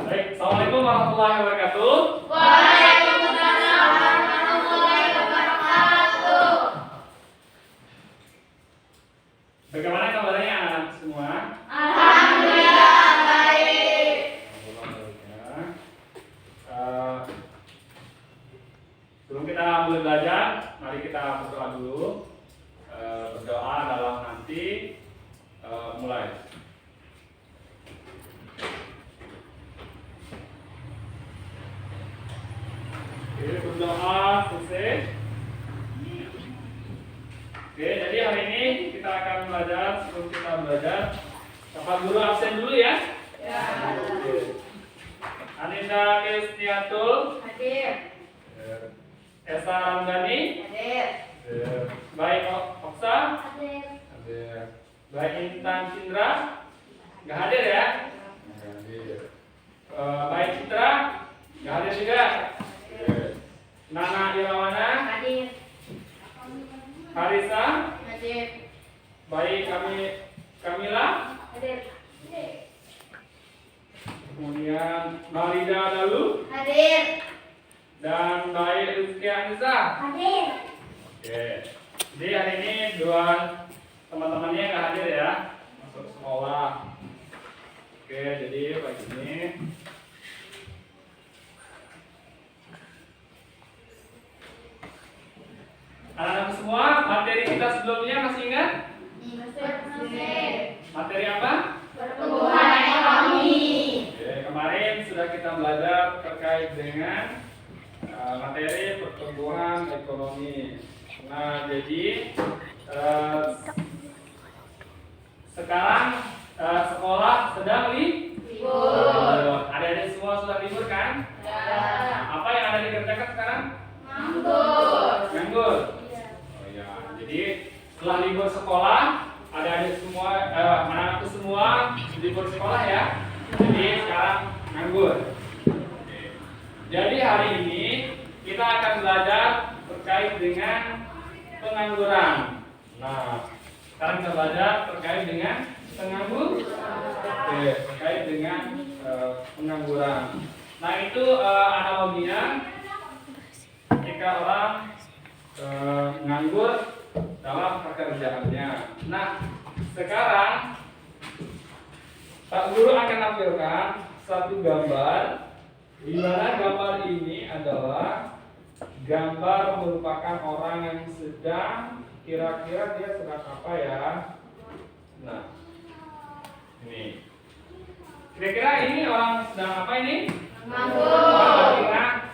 Baik, Assalamualaikum warahmatullahi wabarakatuh. Waalaikumsalam warahmatullahi wabarakatuh. Bagaimana kabarnya anak semua? Alhamdulillah baik. Sebelum kita mulai belajar, mari kita berdoa dulu. Berdoa dalam nanti mulai. Oke, berdoa selesai. Oke, jadi hari ini kita akan belajar. Sebelum kita belajar, Bapak Guru absen dulu ya. Ya. Oke. Aninda Kristiantul, Hadir. Esa Ramdhani, Hadir. Baik Oksa, Hadir. Baik Intan Cindra, nggak hadir ya? Baik Citra, nggak hadir juga. Nana Irawana, Hadir. Harisa, Hadir. baik Kamila, Hadir. kemudian Marida Dalu, Hadir. dan baik Rizky Anissa. Hadir. Oke, jadi hari ini dua teman-temannya nggak hadir ya, masuk sekolah. Oke, jadi pagi ini anak-anak semua, materi kita sebelumnya masih ingat? Materi apa? Pertumbuhan ekonomi. Oke, kemarin sudah kita belajar terkait dengan materi pertumbuhan ekonomi. Nah, jadi sekarang sekolah sedang libur. Adik-adik semua sudah libur kan? Ya. Nah, apa yang ada dikerjakan sekarang? Nganggur. Nganggur. Oh ya, jadi setelah libur sekolah, adik-adik semua, anak-anakku semua libur sekolah ya. Jadi sekarang nganggur. Oke. Jadi hari ini kita akan belajar terkait dengan pengangguran. Nah, sekarang kita belajar terkait dengan terkait dengan pengangguran. Nah, itu analoginya ketika orang nganggur dalam pekerjaannya. Nah, sekarang Pak Guru akan tampilkan satu gambar, di mana gambar ini adalah gambar merupakan orang yang sedang, kira-kira dia sedang apa ya? Nah, ini kira-kira ini orang sedang apa ini? Nganggur.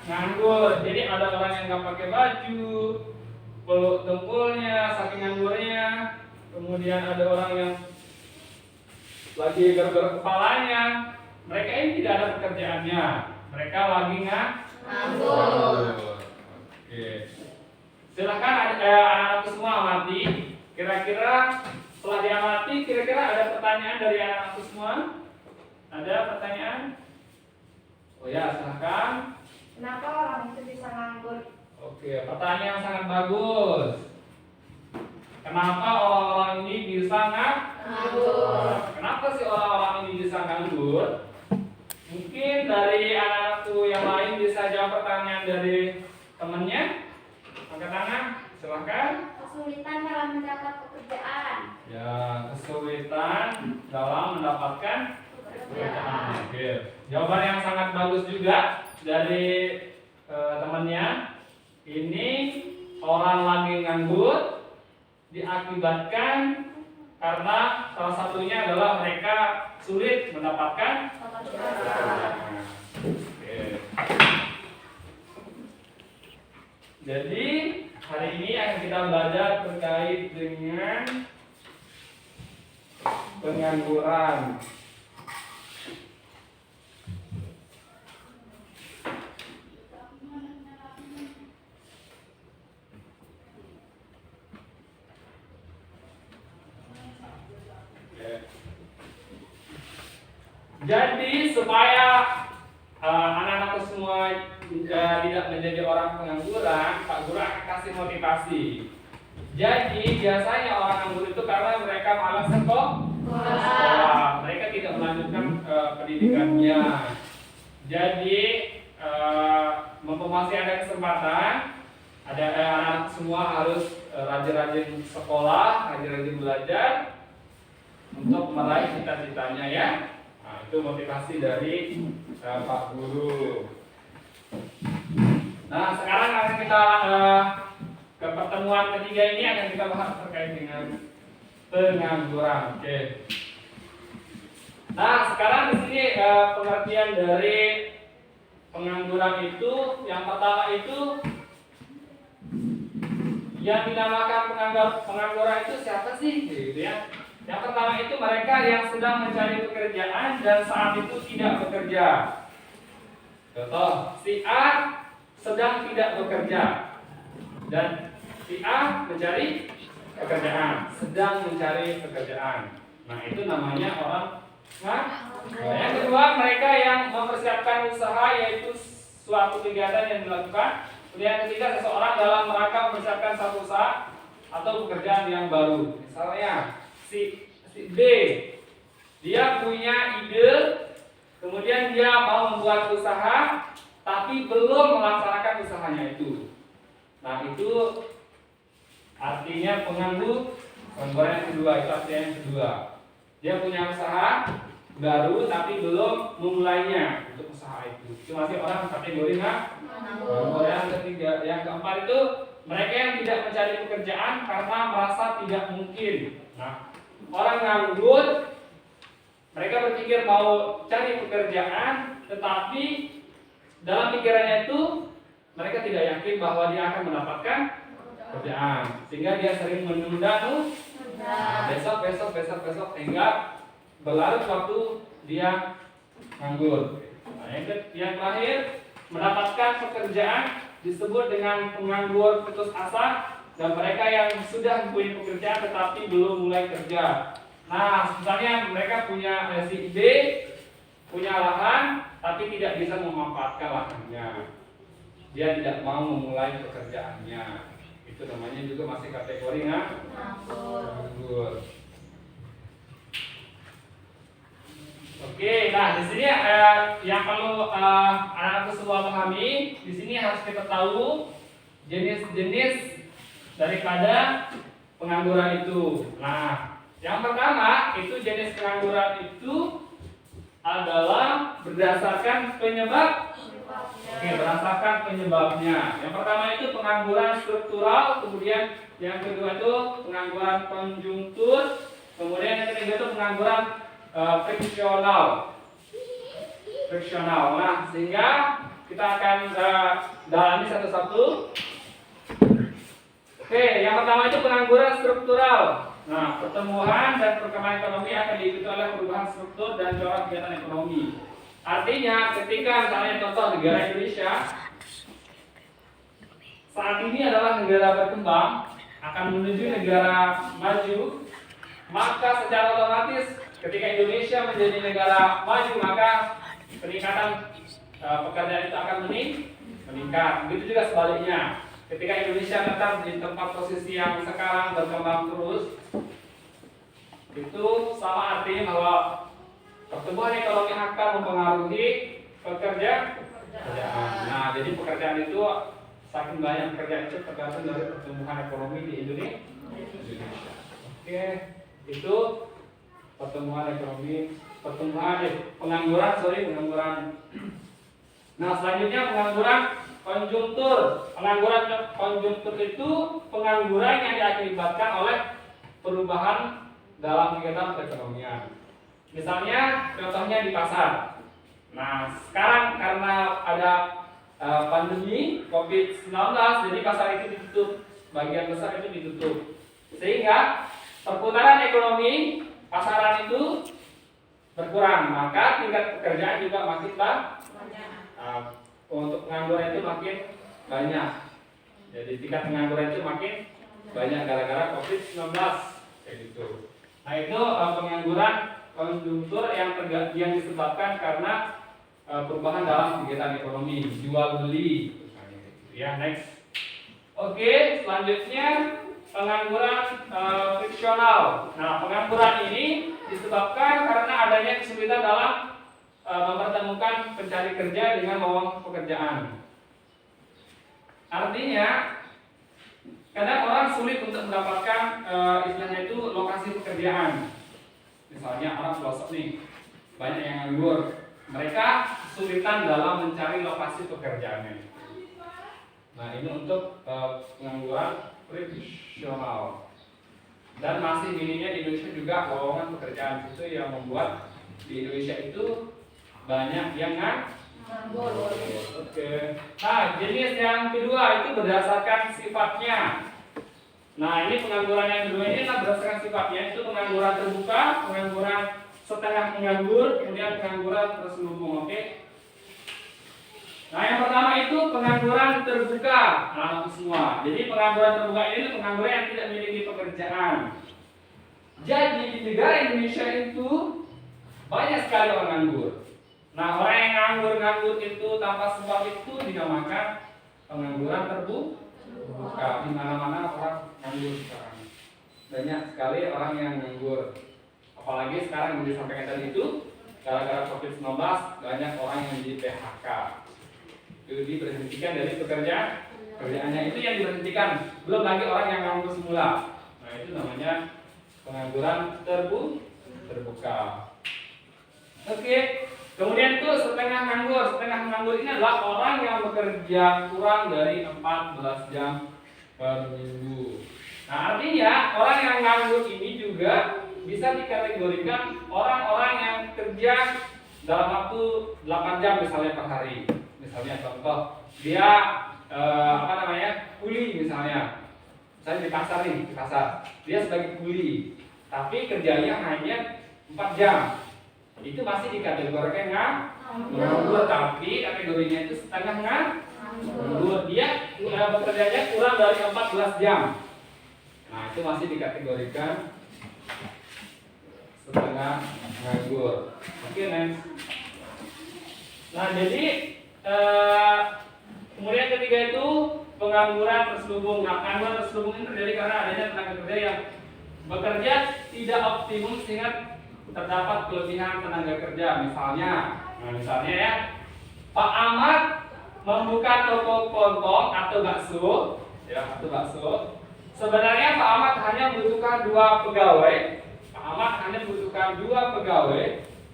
Nganggur. Jadi ada orang yang nggak pakai baju, peluk dengkulnya, saking nganggurnya. Kemudian ada orang yang lagi garuk-garuk kepalanya. Mereka ini tidak ada pekerjaannya. Mereka lagi nganggur. Oke. Silahkan anak-anakku semua amati. Kira-kira setelah diamati, kira-kira ada pertanyaan dari anak-anakku semua? Ada pertanyaan? Oh ya, silahkan. Kenapa orang itu bisa nganggur? Oke, pertanyaan yang sangat bagus. Kenapa orang-orang ini bisa nganggur? Kenapa sih orang-orang ini bisa nganggur? Mungkin dari anak-anakku yang lain bisa jawab pertanyaan dari temannya. Angkat tangan, silahkan. Kesulitan dalam mendapat pekerjaan. Ya, kesulitan dalam mendapatkan pekerjaan. Oke. Jawaban yang sangat bagus juga dari temannya. Ini orang lagi nganggur diakibatkan karena salah satunya adalah mereka sulit mendapatkan pekerjaan. Oke. Jadi hari ini akan kita belajar terkait dengan pengangguran. Jadi supaya anak-anak semua tidak menjadi orang pengangguran, Pak Guru akan kasih motivasi. Jadi biasanya orang nganggur itu karena mereka malas sekolah, mereka tidak melanjutkan pendidikannya. Jadi mumpung masih ada kesempatan, ada anak-anak semua harus rajin-rajin sekolah, rajin-rajin belajar untuk meraih cita-citanya ya. Nah, itu motivasi dari Pak Guru. Nah, sekarang akan kita ke pertemuan ketiga ini akan kita bahas terkait dengan pengangguran. Oke. Nah, sekarang di sini pengertian dari pengangguran itu yang pertama itu yang dinamakan pengangguran itu siapa sih? Gitu ya. Yang pertama itu mereka yang sedang mencari pekerjaan dan saat itu tidak bekerja. Contoh, si A sedang tidak bekerja dan si A mencari pekerjaan, sedang mencari pekerjaan. Nah, itu namanya orang nganggur. Yang kedua, mereka yang mempersiapkan usaha yaitu suatu kegiatan yang dilakukan. Kemudian yang ketiga, seseorang dalam rangka mempersiapkan satu usaha atau pekerjaan yang baru. Misalnya si B, dia punya ide, kemudian dia mau membuat usaha, tapi belum melaksanakan usahanya itu. Nah, itu artinya pengangguran yang kedua, itu artinya yang kedua. Dia punya usaha baru, tapi belum memulainya untuk usaha itu. Itu masih orang kategori nganggur. Yang ketiga, yang keempat itu mereka yang tidak mencari pekerjaan karena merasa tidak mungkin. Nah, orang nganggur, mereka berpikir mau cari pekerjaan, tetapi dalam pikirannya itu mereka tidak yakin bahwa dia akan mendapatkan pekerjaan, sehingga dia sering menunda besok hingga berlarut waktu dia nganggur. Nah, yang terakhir, mendapatkan pekerjaan disebut dengan penganggur putus asa. Dan mereka yang sudah mempunyai pekerjaan tetapi belum mulai kerja. Nah, misalnya mereka punya si B, punya lahan tapi tidak bisa memanfaatkan lahannya. Dia tidak mau memulai pekerjaannya. Itu namanya juga masih kategori nganggur. Oke, nah di sini yang perlu anak-anak semua pahami, di sini harus kita tahu jenis-jenis daripada pengangguran itu. Nah, yang pertama itu jenis pengangguran itu adalah berdasarkan penyebab. Oke, berdasarkan penyebabnya. Yang pertama itu pengangguran struktural, kemudian yang kedua itu pengangguran konjungtur, kemudian yang ketiga itu pengangguran friksional. Nah, sehingga kita akan dalami satu-satu. Oke, yang pertama itu pengangguran struktural. Nah, pertumbuhan dan perkembangan ekonomi akan diikuti oleh perubahan struktur dan corak kegiatan ekonomi. Artinya, ketika misalnya contoh negara Indonesia saat ini adalah negara berkembang, akan menuju negara maju, maka secara otomatis ketika Indonesia menjadi negara maju, maka peningkatan pekerjaan itu akan meningkat. Begitu juga sebaliknya. Ketika Indonesia tetap di tempat posisi yang sekarang berkembang terus, itu sama artinya bahwa pertumbuhan ekonomi akan mempengaruhi pekerjaan. Nah, jadi pekerjaan itu saking banyak pekerjaan itu tergantung dari pertumbuhan ekonomi di Indonesia. Oke, itu pertumbuhan ekonomi, pengangguran. Nah, selanjutnya pengangguran konjungtur. Pengangguran konjungtur itu pengangguran yang diakibatkan oleh perubahan dalam kegiatan perekonomian. Misalnya, contohnya di pasar. Nah, sekarang karena ada pandemi COVID-19, jadi pasar itu ditutup, bagian besar itu ditutup, sehingga perputaran ekonomi pasaran itu berkurang, maka tingkat pekerjaan juga makin banyak. Untuk pengangguran itu makin banyak. Jadi tingkat pengangguran itu makin banyak gara-gara COVID-19 kayak gitu. Nah, itu pengangguran konjungtur yang disebabkan karena perubahan dalam kegiatan ekonomi, jual beli. Ya, next. Oke, selanjutnya pengangguran friksional. Nah, pengangguran ini disebabkan karena adanya kesulitan dalam mempertemukan pencari kerja dengan lowongan pekerjaan. Artinya, kadang orang sulit untuk mendapatkan istilahnya itu lokasi pekerjaan. Misalnya orang pelosok nih, banyak yang nganggur. Mereka kesulitan dalam mencari lokasi pekerjaannya. Nah, ini untuk pengangguran friksional. Dan masih minimnya di Indonesia juga lowongan pekerjaan, itu yang membuat di Indonesia itu banyak yang nganggur. Oke. Nah, jenis yang kedua itu berdasarkan sifatnya. Nah, ini pengangguran yang kedua ini berdasarkan sifatnya, itu pengangguran terbuka, pengangguran setengah penganggur, kemudian pengangguran terselubung. Oke. Nah, yang pertama itu pengangguran terbuka. Nah, semua. Jadi pengangguran terbuka ini pengangguran yang tidak memiliki pekerjaan. Jadi di negara Indonesia itu banyak sekali orang nganggur. Nah, orang yang nganggur itu tanpa sebab itu dinamakan pengangguran terbuka. Di mana-mana orang nganggur sekarang. Banyak sekali orang yang nganggur. Apalagi sekarang yang disampaikan tadi itu gara-gara COVID-19 banyak orang yang di PHK. Itu diberhentikan dari pekerjaannya, itu yang diberhentikan. Belum lagi orang yang nganggur semula. Nah, itu namanya pengangguran terbuka. Oke. Kemudian itu setengah nganggur. Setengah nganggur ini adalah orang yang bekerja kurang dari 14 jam per minggu. Nah, artinya orang yang nganggur ini juga bisa dikategorikan orang-orang yang kerja dalam waktu 8 jam misalnya per hari. Misalnya contoh, dia kuli misalnya. Misalnya di pasar nih, dia sebagai kuli, tapi kerjanya hanya 4 jam. Itu masih dikategorikan nganggur, tapi kategorinya itu setengah nganggur. Dia bekerjanya kurang dari 14 jam. Nah, itu masih dikategorikan setengah nganggur. Oke, next. Nah, jadi kemudian ketiga itu pengangguran terselubung. Nah, pengangguran terselubung ini terjadi karena adanya tenaga kerja yang bekerja tidak optimum sehingga terdapat kelebihan tenaga kerja. Misalnya ya, Pak Ahmad membuka toko kelontong atau bakso. Sebenarnya Pak Ahmad hanya membutuhkan 2 pegawai.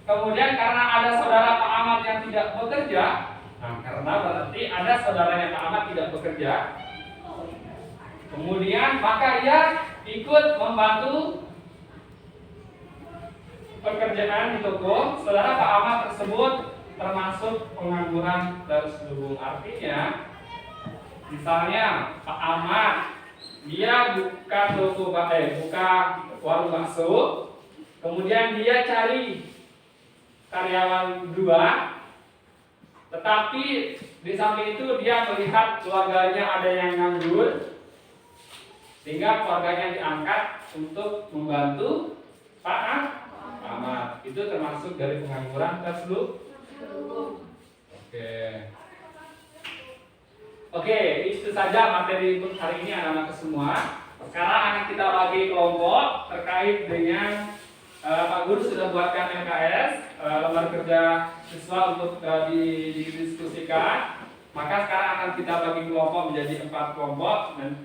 Kemudian karena ada saudara Pak Ahmad yang tidak bekerja, karena berarti ada saudaranya Pak Ahmad tidak bekerja. Kemudian maka ia ikut membantu pekerjaan di toko. Saudara Pak Ahmad tersebut termasuk pengangguran terselubung. Artinya, misalnya Pak Ahmad dia buka warung bakso, kemudian dia cari karyawan 2, tetapi di samping itu dia melihat keluarganya ada yang nganggur, sehingga keluarganya diangkat untuk membantu Pak Ahmad. Itu termasuk dari pengangguran terselubung. Oke, itu saja materi untuk hari ini anak-anak semua. Sekarang akan kita bagi kelompok terkait dengan Pak Guru sudah buatkan LKS, lembar kerja siswa untuk didiskusikan. Maka sekarang akan kita bagi kelompok menjadi 4 kelompok dan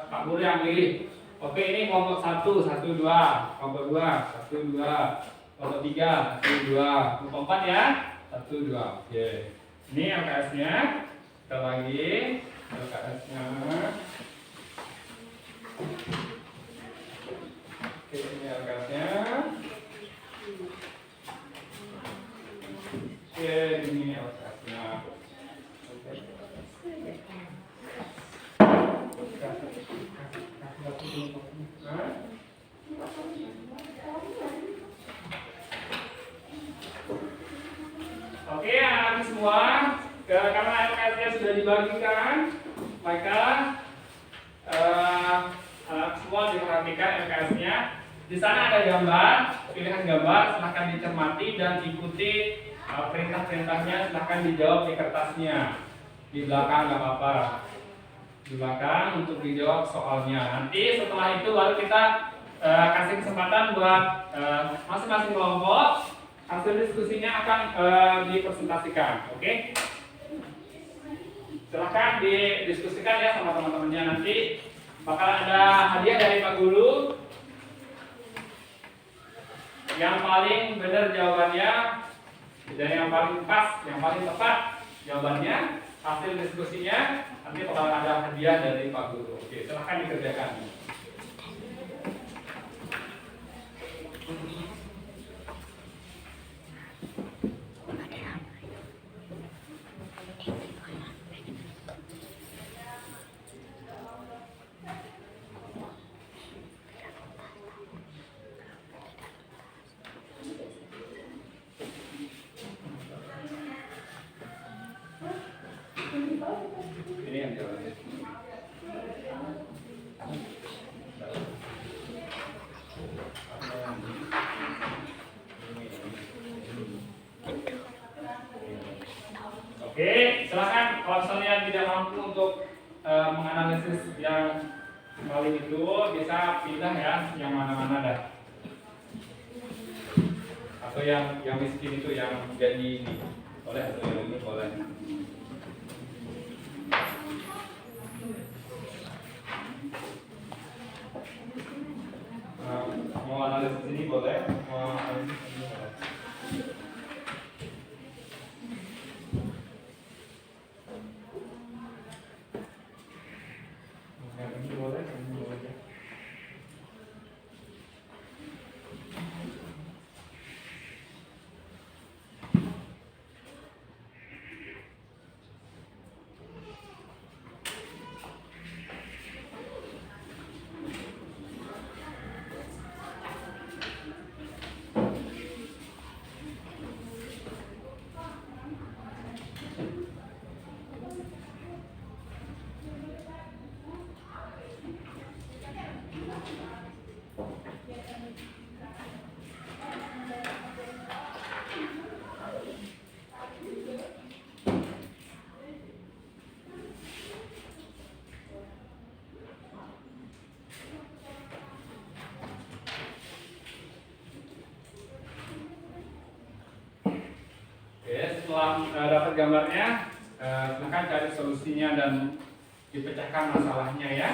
Pak Guru yang pilih. Oke, ini kelompok 1, 1, 2, kelompok 2, 1, 2, kelompok 3, 1, 2, kelompok 4 ya, 1, 2. Oke. Ini LKS-nya. Kita lagi LKS-nya. Oke, ini LKS-nya. Oke, ini LKS-nya. Oke, anak-anak semua, karena LKS-nya sudah dibagikan, maka anak semua diperhatikan LKS-nya. Di sana ada gambar, pilihan gambar, silahkan dicermati dan ikuti perintah-perintahnya. Silahkan dijawab di kertasnya. Di belakang nggak apa-apa. Di belakang untuk dijawab soalnya. Nanti setelah itu baru kita kasih kesempatan buat masing-masing kelompok. Hasil diskusinya akan dipresentasikan, oke? Silahkan didiskusikan ya sama teman-temannya. Nanti bakal ada hadiah dari Pak Guru. Yang paling benar jawabannya dan yang paling pas, yang paling tepat jawabannya, hasil diskusinya nanti bakal ada hadiah dari Pak Guru. Oke, silahkan dikerjakan. Ini yang jawabannya. Oke, silakan kalau misalnya tidak mampu untuk menganalisis yang paling itu bisa pindah ya yang mana-mana dah. Atau yang miskin itu yang jadi ini boleh atau yang ini boleh. Mau analisis ini boleh, mau analisis ini boleh. Yang ini boleh, yang ini boleh. Setelah dapat gambarnya, silakan cari solusinya dan dipecahkan masalahnya ya.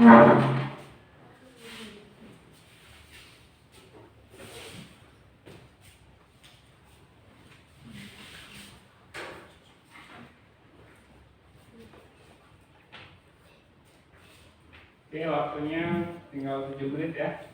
Oke, waktunya tinggal 7 menit ya.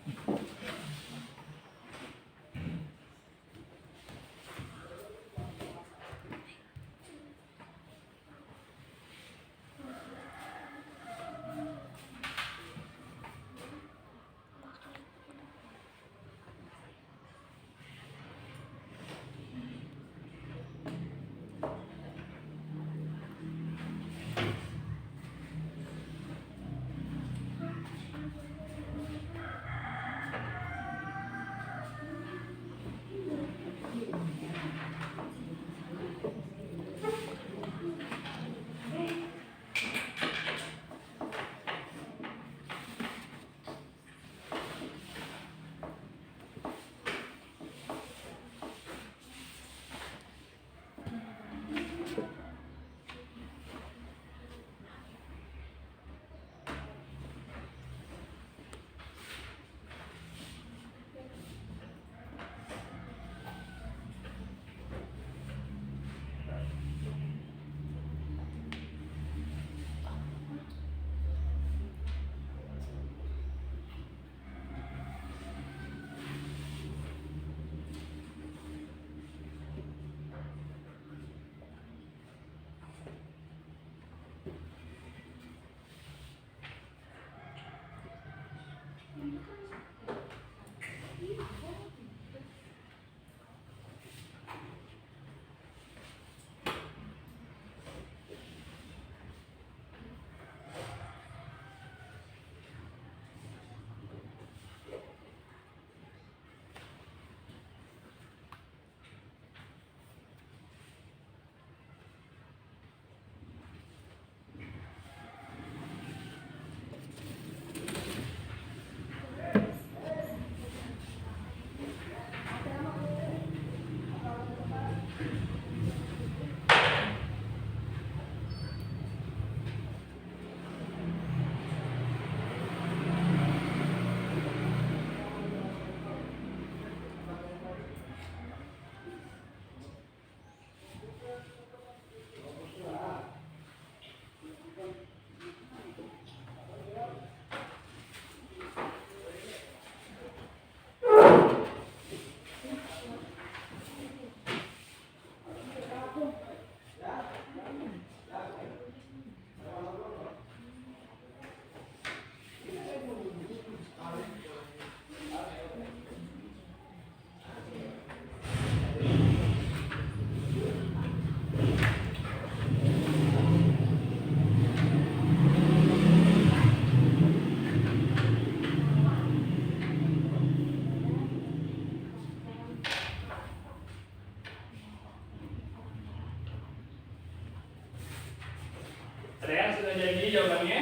Ada sudah jadi jawabannya?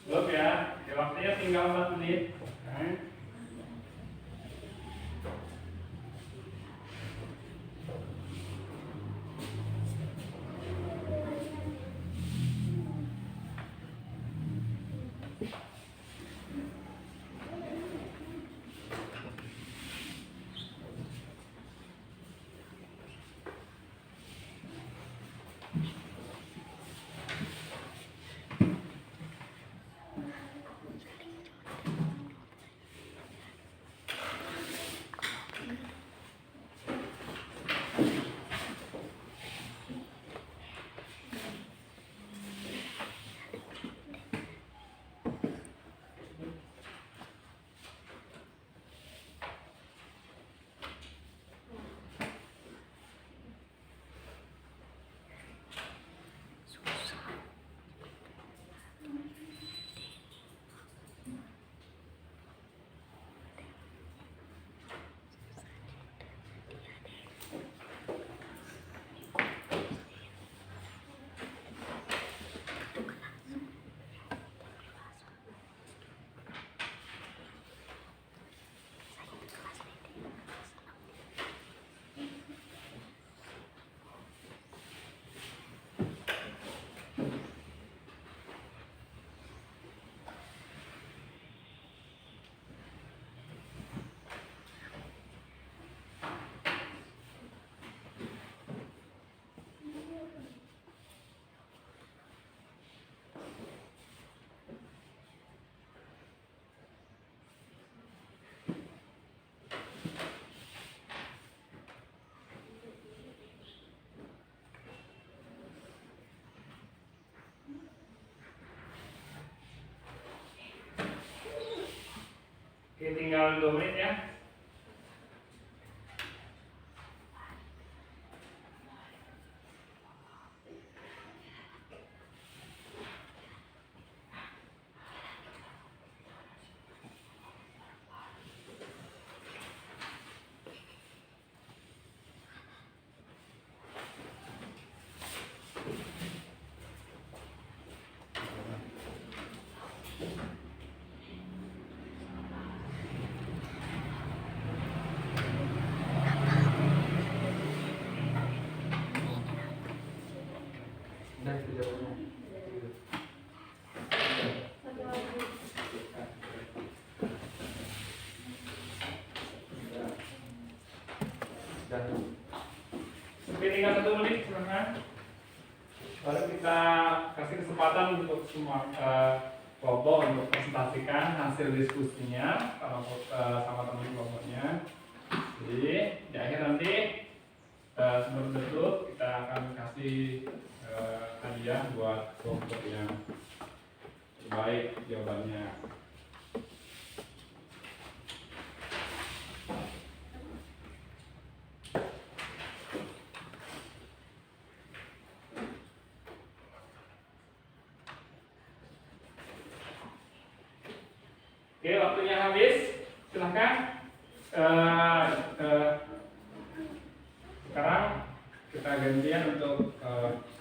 Belum ya? Oke, waktunya tinggal 4 menit. Nah. tinggal 2 menit ya. Udah itu jawabannya. Satu lagi. Udah. Oke, tinggal 1 menit silakan. Lalu kita kasih kesempatan untuk semua kelompok untuk presentasikan hasil diskusinya sama teman kelompoknya. Jadi di akhir nanti sebelum tutup kita akan kasih hadiah buat kelompok yang terbaik jawabannya. Oke, waktunya habis. Silahkan. Sekarang kita gantian untuk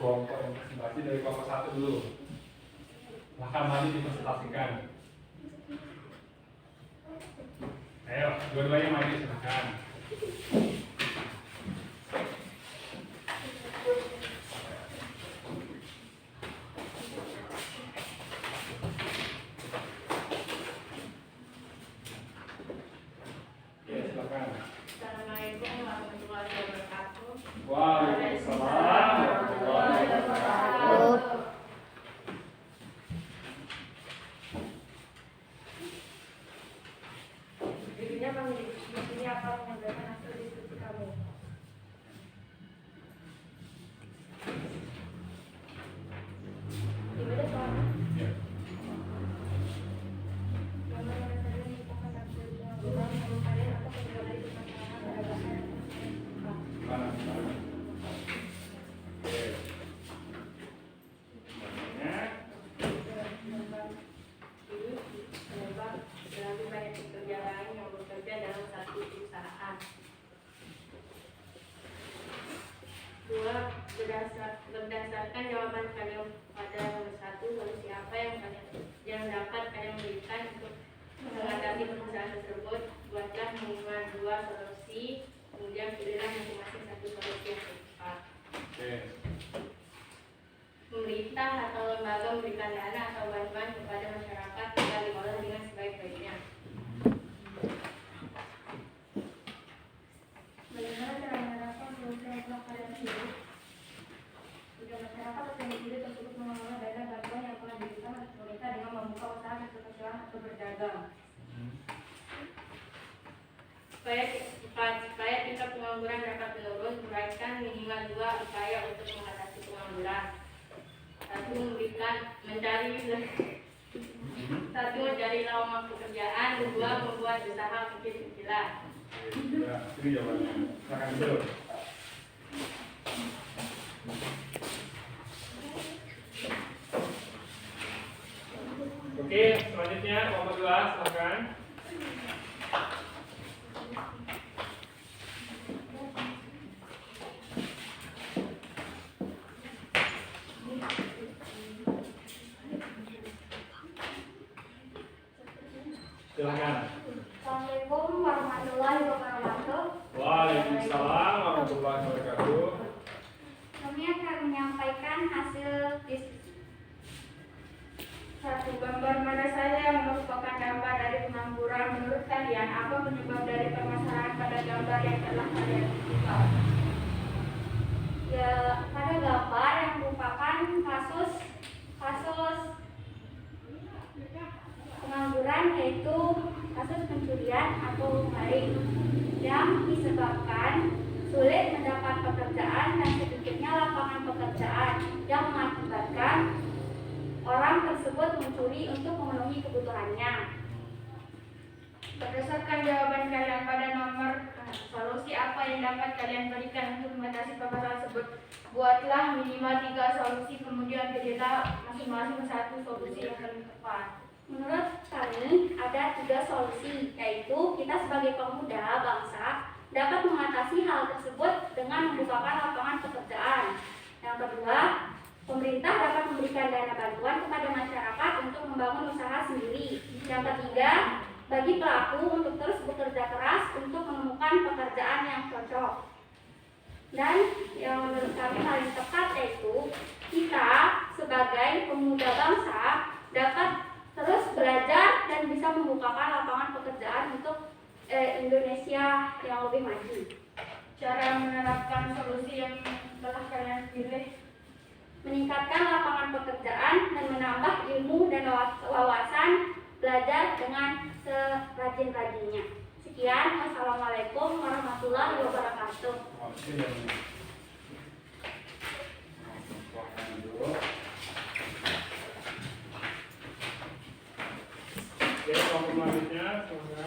kelompok yang presentasi dari kelompok 1 dulu. Silahkan maju dipresentasikan. Ayo, dua-duanya maju silahkan. Assalamualaikum warahmatullahi wabarakatuh. Waalaikumsalam warahmatullahi wabarakatuh. Dirinya ini apa mengerjakan hasil diskusi kamu? Gimana soalnya? Ya. Gambar yang saya merupakan hasil pengangguran menurut kalian apa penyebab dari permasalahan pada bahasa yang suka? Mana? Oke. Selanjutnya. Penyebab berarti banyak pekerja lain yang bekerja dalam satu perusahaan. 2. Berdasarkan jawaban kalian pada nomor 1, solusi apa yang dapat kalian berikan untuk mengatasi permasalahan tersebut? Buatlah minimal 2 solusi, kemudian pilihlah masing-masing satu solusi yang tepat. Oke. Pemerintah atau lembaga memberikan dana atau bantuan kepada masyarakat agar diolah dengan sebaik-baiknya. Bagaimana cara menerapkan solusi yang telah kalian pilih? Jika masyarakat atau individu tersebut mengelola dana bantuan yang telah diberikan oleh pemerintah dengan membuka usaha kecil-kecilan atau berdagang. Supaya tingkat pengangguran dapat menurun, uraikan minimal 2 upaya untuk mengatasi pengangguran. 1. Mencari lowongan pekerjaan. 2. Membuat usaha kecil-kecilan. Ya, ini jawabannya. Silakan dulu. Oke, selanjutnya kelompok 2, silakan. Silakan. Assalamualaikum warahmatullahi wabarakatuh. Waalaikumsalam warahmatullahi wabarakatuh. Kami akan menyampaikan hasil satu gambar mana saja yang merupakan gambar dari pengangguran. Menurut kalian, apa penyebab dari permasalahan pada gambar yang telah kalian buka? Ya, pada gambar yang merupakan kasus pengangguran, yaitu kasus pencurian atau maling yang disebabkan sulit mendapat pekerjaan dan sedikitnya lapangan pekerjaan yang mengakibatkan orang tersebut mencuri untuk memenuhi kebutuhannya. Berdasarkan jawaban kalian pada nomor solusi apa yang dapat kalian berikan untuk mengatasi permasalahan tersebut? Buatlah minimal 3 solusi, kemudian pilihlah masing-masing satu solusi yang paling tepat. Menurut kami ada 3 solusi, yaitu kita sebagai pemuda bangsa dapat mengatasi hal tersebut dengan membukakan lapangan pekerjaan. Yang kedua, pemerintah dapat memberikan dana bantuan kepada masyarakat untuk membangun usaha sendiri. Yang ketiga, bagi pelaku untuk terus bekerja keras untuk menemukan pekerjaan yang cocok. Dan yang menurut kami paling tepat yaitu kita sebagai pemuda bangsa dapat terus belajar dan bisa membukakan lapangan pekerjaan untuk Indonesia yang lebih maju. Cara menerapkan solusi yang telah kalian pilih: meningkatkan lapangan pekerjaan dan menambah ilmu dan wawasan, belajar dengan serajin-rajinnya. Sekian, wassalamualaikum warahmatullahi wabarakatuh. Oke, kelompok selanjutnya semoga.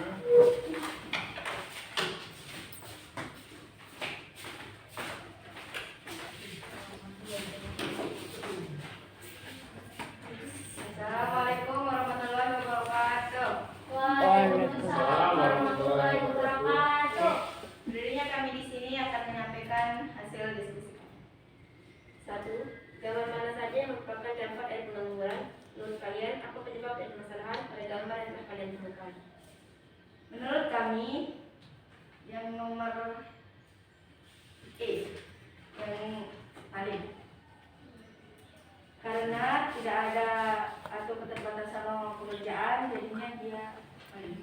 Assalamualaikum warahmatullahi wabarakatuh. Waalaikumsalam warahmatullahi wabarakatuh. Berdirinya kami di sini akan menyampaikan hasil diskusi kami. 1. Gambar mana saja yang merupakan dampak dari pengangguran? Menurut kalian, apa penyebab dan permasalahan pada gambar yang telah kalian temukan? Menurut kami, yang nomor E, yang paling, karena tidak ada atau keterbatasan lowongan pekerjaan, jadinya dia paling.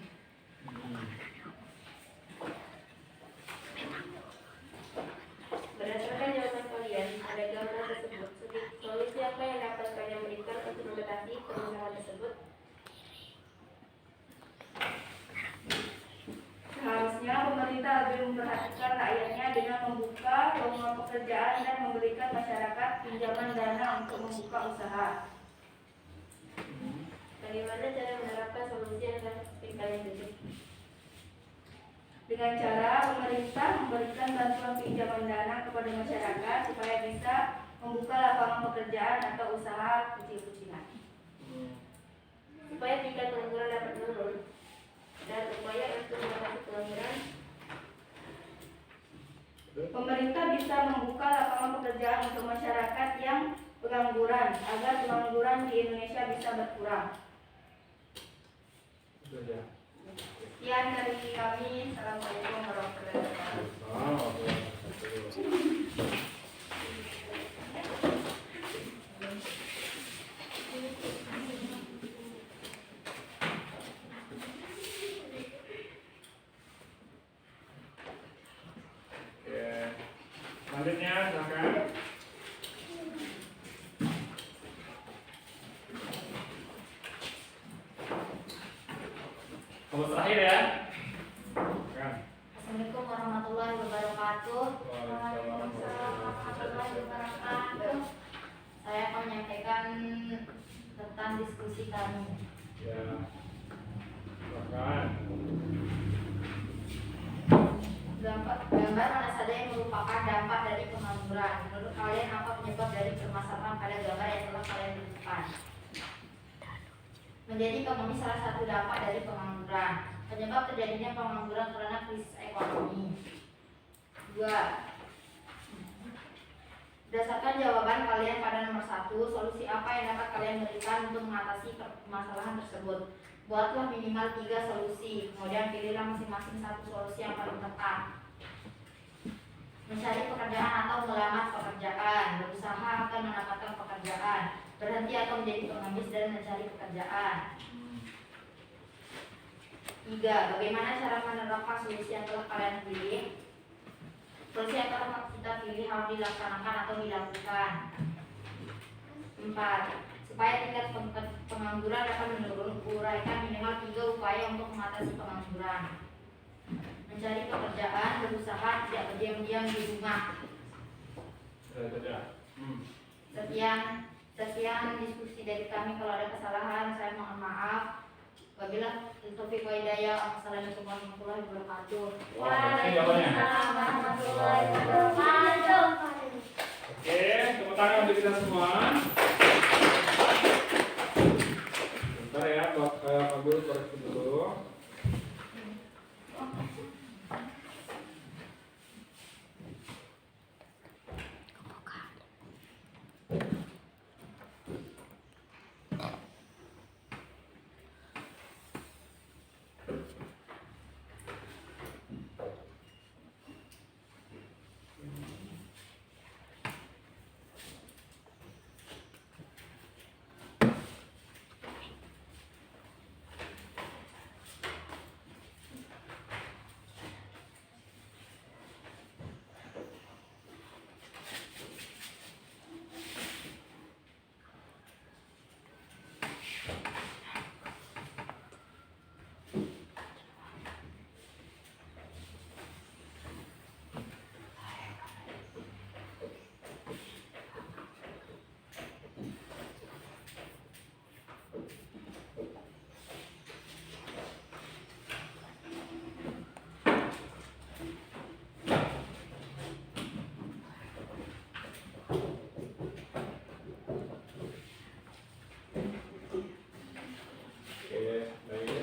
Berdasarkan jawaban kalian pada gambar tersebut, solusi apa yang dapat kalian berikan untuk mengatasi permasalahan tersebut? Seharusnya pemerintah lebih memperhatikan rakyatnya dengan membuka lowongan pekerjaan dan memberikan masyarakat pinjaman dana untuk membuka usaha. Bagaimana cara menerapkan solusi yang telah kalian tuju? Dengan cara pemerintah memberikan bantuan pinjaman dana kepada masyarakat supaya bisa membuka lapangan pekerjaan atau usaha kecil-kecilan. Supaya tingkat pengangguran dapat menurun dan upaya untuk mengatasi pengangguran, Pemerintah bisa membuka lapangan pekerjaan untuk masyarakat yang pengangguran agar pengangguran di Indonesia bisa berkurang. Sekian dari kami. Assalamualaikum warahmatullahi wabarakatuh. Oke. Selanjutnya silakan. Kamu terakhir ya. Silakan. Assalamualaikum warahmatullahi wabarakatuh. Waalaikumsalam warahmatullahi wabarakatuh. Saya akan menyampaikan tentang diskusi kami. Ya. Silakan. Gambar mana saja yang merupakan dampak dari pengangguran? Menurut kalian apa penyebab dari permasalahan pada gambar yang telah kalian temukan? Menjadi pengemis salah satu dampak dari pengangguran. Penyebab terjadinya pengangguran karena krisis ekonomi. 2. Berdasarkan jawaban kalian pada nomor 1, solusi apa yang dapat kalian berikan untuk mengatasi permasalahan tersebut? Buatlah minimal 3 solusi, kemudian pilihlah masing-masing satu solusi yang paling tepat. Mencari pekerjaan atau melamar pekerjaan, berusaha akan mendapatkan pekerjaan, berhenti atau menjadi pengemis dan mencari pekerjaan. 3. Bagaimana cara menerapkan solusi yang telah kalian pilih? Solusi yang telah kita pilih harus dilaksanakan atau dilakukan. 4. Supaya tingkat pengangguran dapat menurun, uraikan minimal 3 upaya untuk mengatasi pengangguran. Mencari pekerjaan, berusaha, tidak berdiam-diam di rumah. Sekian diskusi dari kami. Kalau ada kesalahan, saya mohon maaf. Wabillahi taufiq wa hidayah. Assalamualaikum warahmatullahi wabarakatuh. Waalaikumsalam warahmatullahi wabarakatuh. Oke, tepuk tangan untuk kita semua. Bentar ya, Pak Guru koreksi dulu.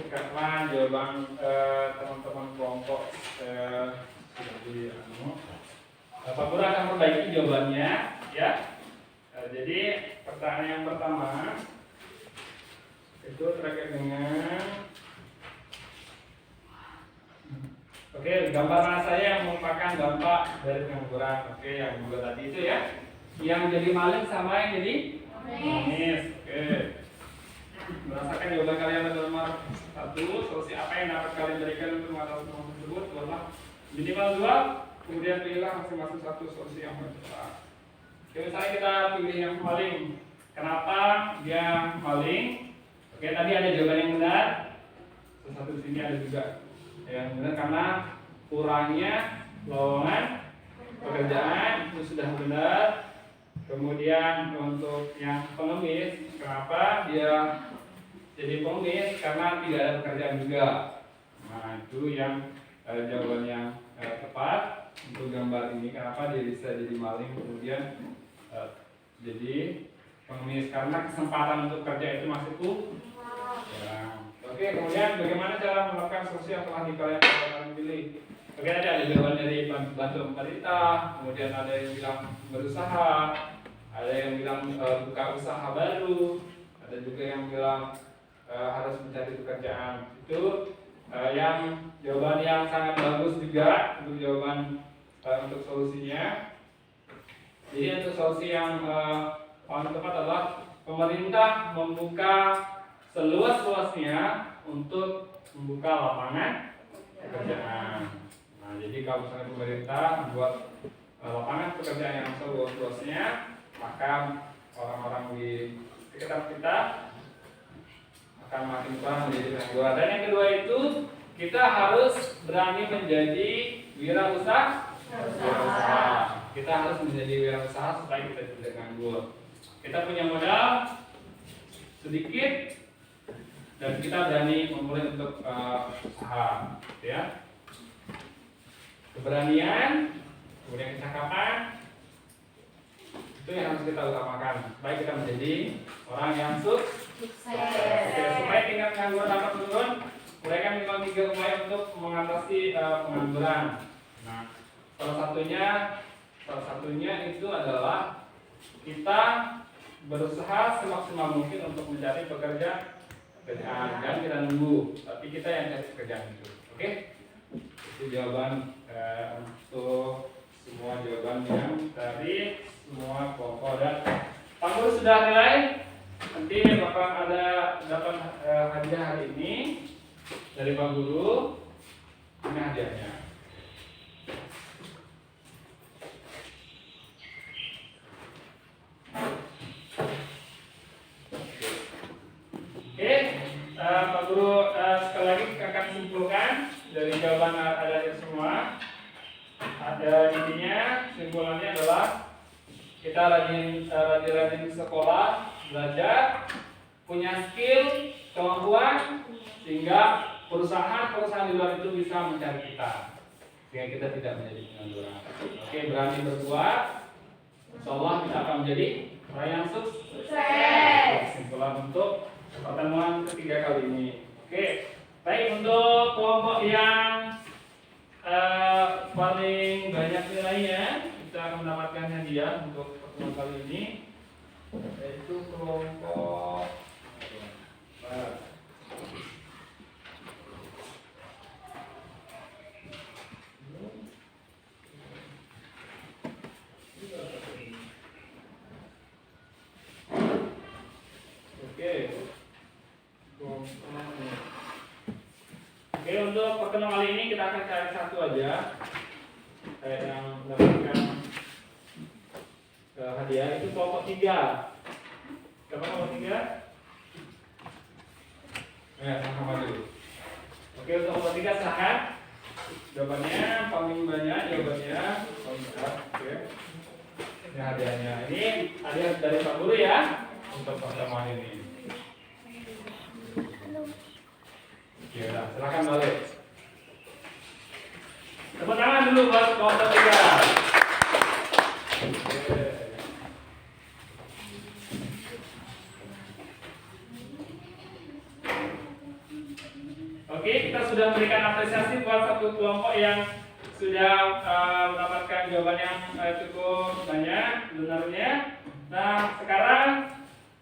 Karena jawaban teman-teman kelompok sudah di Pak Guru akan perbaiki jawabannya ya. Jadi pertanyaan yang pertama itu terkait dengan gambar mana saya yang merupakan dampak dari pengangguran. Yang dua tadi itu ya. Yang jadi maling sama yang jadi manis. Berdasarkan jawaban kalian pada nomor 1, solusi apa yang dapat kalian berikan untuk mengatasi problem tersebut? Adalah minimal 2, kemudian pilihlah masing-masing satu solusi yang tepat. Misalnya kita pilih yang maling. Kenapa dia maling? Tadi ada jawaban yang benar. Satu di sini ada juga yang benar karena kurangnya lowongan pekerjaan itu sudah benar. Kemudian untuk yang pengemis, kenapa dia jadi pengemis? Karena tidak ada pekerjaan juga. Nah, itu yang jawaban yang tepat untuk gambar ini. Kenapa dia bisa jadi maling kemudian jadi pengemis? Karena kesempatan untuk kerja itu masih kurang. Kemudian bagaimana cara menerapkan solusi yang telah kalian pilih? Tadi ada jawaban dari bantu pemerintah, kemudian ada yang bilang berusaha, ada yang bilang buka usaha baru, ada juga yang bilang harus mencari pekerjaan. Itu yang jawaban yang sangat bagus juga untuk jawaban untuk solusinya. Jadi untuk solusi yang paling tepat adalah pemerintah membuka seluas-luasnya untuk membuka lapangan pekerjaan. Nah, jadi kalau misalnya pemerintah membuat lapangan pekerjaan yang seluas-luasnya, maka orang-orang di sekitar kita akan makin kurang menjadi pengangguran. Dan yang kedua itu kita harus berani menjadi wirausaha. Kita harus menjadi wirausaha supaya kita tidak nganggur. Kita punya modal sedikit dan kita berani memulai untuk usaha, ya. Keberanian, kemudian kecakapan, itu yang harus kita utamakan supaya kita menjadi orang yang sukses. Supaya tingkat pengangguran dapat turun, mereka memang 3 upaya untuk mengatasi pengangguran. Nah, salah satunya itu adalah kita berusaha semaksimal mungkin untuk mencari pekerjaan. Jangan kita nunggu, tapi kita yang cari pekerjaan itu. Oke? Itu jawaban untuk semua jawaban yang dari semua kelompok. Dan Pak Guru sudah nilai. Nanti Bapak ada dapat hadiah hari ini dari Pak Guru. Ini hadiahnya. Oke, Pak Guru sekali lagi akan simpulkan dari jawaban ada di semua. Ada intinya, simpulannya adalah kita rajin sekolah, belajar, punya skill, kemampuan, sehingga perusahaan-perusahaan di luar itu bisa mencari kita, sehingga kita tidak menjadi pengangguran. Oke, berani berbuat, insya Allah kita akan menjadi orang yang sukses. Kesimpulan untuk pertemuan ketiga kali ini. Oke, baik, untuk kelompok yang paling banyak nilainya kita akan mendapatkan hadiah untuk pertemuan kali ini, yaitu kelompok Oke, untuk pertemuan kali ini kita akan cari satu aja yang mendapatkan hadiah, itu kelompok 3. Siapa kelompok 3? Ya, sama dulu. Oke, untuk kelompok 3 silahkan. Jawabannya paling banyak, jawabannya paling besar. Oke. Ini hadiahnya. Ini hadiah dari Pak Guru ya untuk pertemuan ini. Oke, udah, silakan balik. Tepuk tangan dulu buat kelompok 3. Oke, kita sudah memberikan apresiasi buat satu kelompok yang sudah mendapatkan jawaban yang cukup banyak benarnya. Nah, sekarang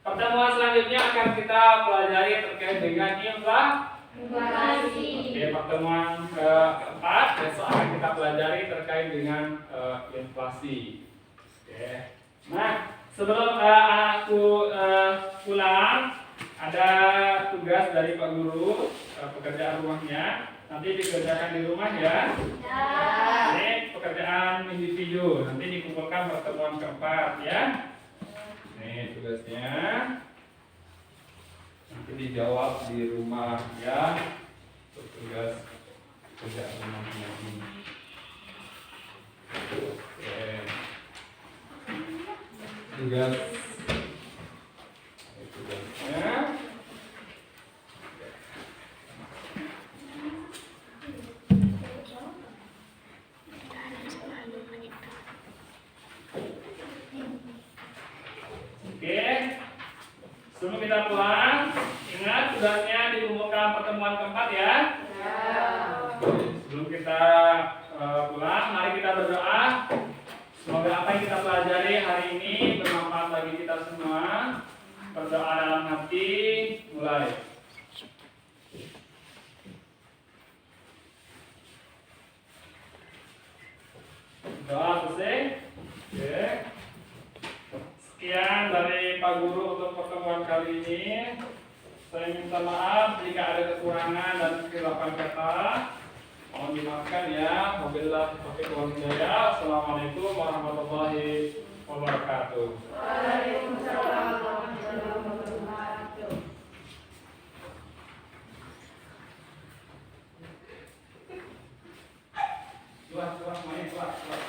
pertemuan selanjutnya akan kita pelajari terkait dengan inflasi. Oke, pertemuan keempat besok akan kita pelajari terkait dengan inflasi. Oke. Nah, sebelum aku pulang, ada tugas dari Pak Guru, pekerjaan rumahnya nanti dikerjakan di rumah ya. Ini pekerjaan individu, nanti dikumpulkan pertemuan keempat ya. Ini tugasnya. Nanti dijawab di rumah ya, untuk tugas kerjaan rumahnya ini. Oke. Tugasnya. Oke. Sebelum kita pulang, ingat tugasnya dikumpulkan pertemuan keempat ya. Sebelum kita pulang, mari kita berdoa. Semoga apa yang kita pelajari hari ini bermanfaat bagi kita semua. Berdoa dalam hati, mulai. Doa selesai. Oke. Sekian dari Pak Guru untuk pertemuan kali ini. Saya minta maaf jika ada kekurangan dan kesilapan kata. Mohon dimaafkan ya. Wabillahi taufiq wal hidayah. Assalamualaikum warahmatullahi wabarakatuh. Waalaikumsalam warahmatullahi wabarakatuh. Keluar, main, keluar.